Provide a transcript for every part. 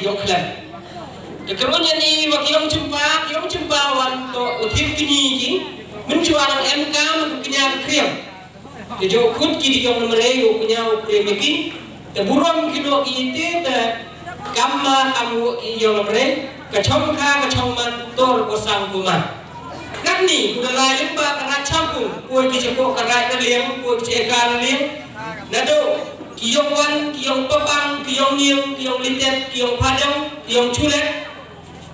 yoklan. Kemudian ni waktu yang jumpa wanto utim kini ki menjual MK mengenai kriam. Jadi khud kini yang mereka punya kriam ki, terburung kilo itu kamma kamu yang mereka kacang man tor kosang kumah. Kan ni kuda lain ba kerana campur, kue kicapok kerana liang, kue kicekar liang. Nado kiyong wan, kiyong papang, kiyong niang, kiyong litet, kiyong padang, kiyong culet,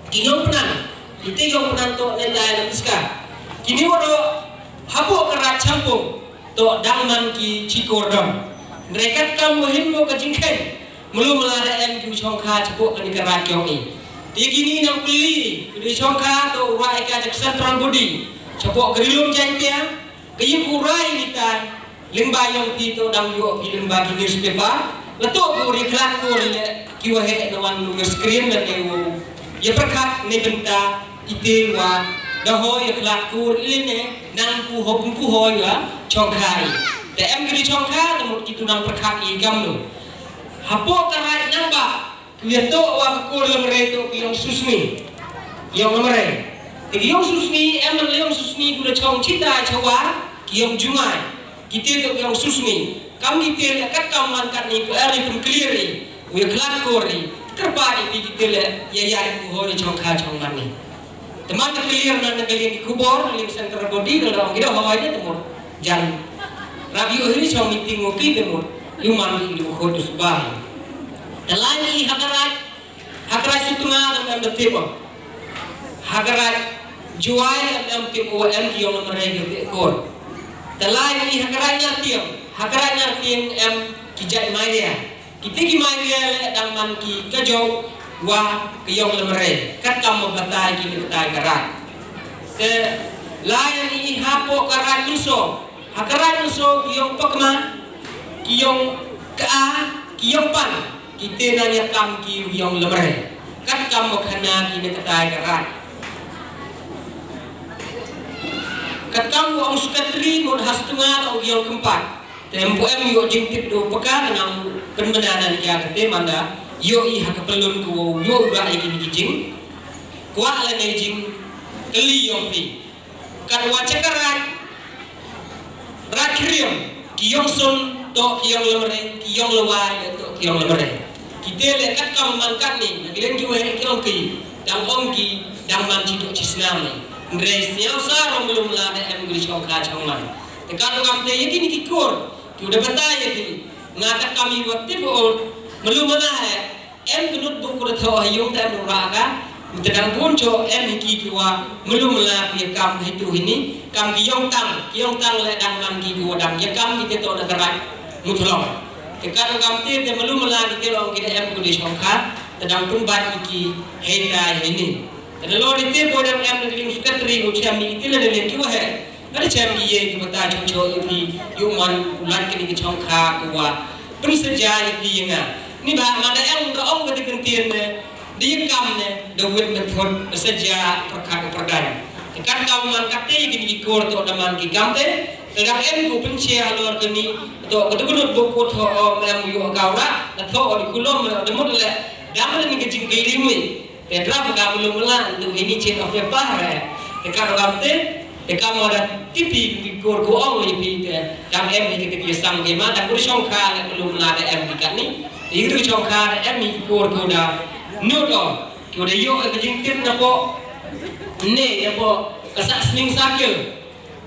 kiyong penan. Itu yang penan to nedai lepiska. Kini waro habo kerana campur to dangman ki cikordam. Mereka kamu himbo kejingken, mulu melada em ki chongka cepok kani kerana kiyong ni. Begini nak beli, di Chongka atau urai ke Central Body, cepok gerilum jangkia, kayup urai ni tan, limba yang kita dang yuk limba di newspaper, letuk uri kelak uri kiwahe nawan screen dan ewo, ya perkat ni benta ite wa, dah ya kelak uri ni nang puho ya Chongka. Tapi geri Chongka namun kita nang perkat igam tu, hapo karai nambah. Dia tu waktu dalam mereka yang susmi, yang mereka. Jadi yang susmi, emang yang susmi guna cong cita cawa, yang jungai. Kita tu yang susmi. Kami kita lekat kaman kat ni, hari pun clear ni, we kelak kori. Terpadi kita le, ya kuhori cong kacang mani. Teman tu clear nanti kalian di kubur, kalian Central Body, kalau kita hawa aja temur. Jangan. Rabi hari cong meeting ngopi temur. Luman di kuhori subah. Lagi hakarai sutunga dan bertemu. Hakarai jual dan bertemu yang mereka berkor. Lagi hakarai nyartiam kijat maya. Kita kimaya dan man ki kajau wah kiyong mereka. Kat kamu batai kita batai karat. Lagi hapo karat nuso. Hakarai nuso kiyong pakma, kiyong kiyong pan. Kita nanya kam ki yang lemah, kat kam makhana ki nak katai karat. Kat kam orang sekatri mun hastungan orang yang keempat. Tempo yo jingtip do pekan yang penbenaran dia kate manda yo I hak pelun ku yo ga iki jing. Kuat ala jing keli yang pi. Kat waca karat rakrium ki yang sun to ki yang lemah ki yang lewai to ki yang lemah. Kita lekat kamu mangkat ni, nagilan juga yang ki, dang ongki, dang manci tu cisnam ni. Resnya sar belum lah em guri Chongka Chongman. Tekan kamu tu yang ni kikur, kita bertanya ni, ngatak kami waktu pun belum mana em genut buku tahu hayung tak nuraka, tentang punco em kikiwa belum lah dia kam itu ini, kam kiyong tang le dang man kikiwa dang, ya kam kita tahu negara mutolong. Kalau kami tu belum lagi kalau kita em kudis Chongka, tentang pun bagi ki henda ini. Kalau itu boleh em negeri suka terigu macam ni itu le kiwa he. Ada macam ye kita tahu contoh ini, yuman ulat kini Chongka kuwa persejarah ini yang ni bah mana em orang kita kentian dia kam ne dawit method sejarah perkara. Kan kamu mangkat ini kor tu daman ki kamte. Kadang em ku pencia luar kini, atau kedua buku tu em yo kaura, atau di kulom demo le, dalam ni kecing kelimi, pedra kamu lumula, tu ini cek of paper. Kalau kamu kamu ada tipi di kor ku orang ini, dalam em ni kita kisang gema, dan kuri Chongka lumula em ikan ni, itu Chongka em ni kor ku dah nudo, kau dah yo kecing tip nabo, ne nabo kesak sling sakil.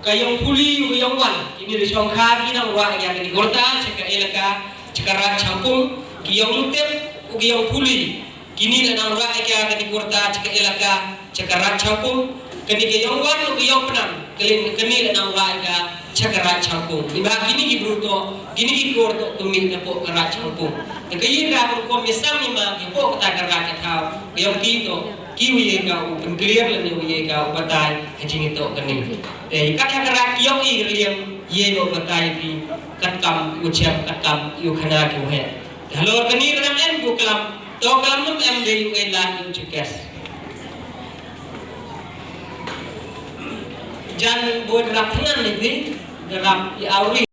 Kayong puli kayong wan ini di Chongka ini nang wah yang di Gorta cekak elaka cekarat campung kiyong lutep kiyong puli kini nang wah yang di Gorta cekak elaka cekarat campung kini kiyong wan kiyong penam kini nang wah yang cekarat campung ibah kini ki bruto kini ki Gorta kumi napok kerat campung kayi ra ko misam ni ma ki po kata kerat katau kiyong kito kiwi kau clear le ni kau batai hajing itu kini. Kat kerak kiyong I liam ye no batai pi kat kam ucap kat kam yu khana ku he. Halor kini dalam em ku kelam to kelam num em de yu elan yu cikes. Jan buat rap tangan ni, rap i auri.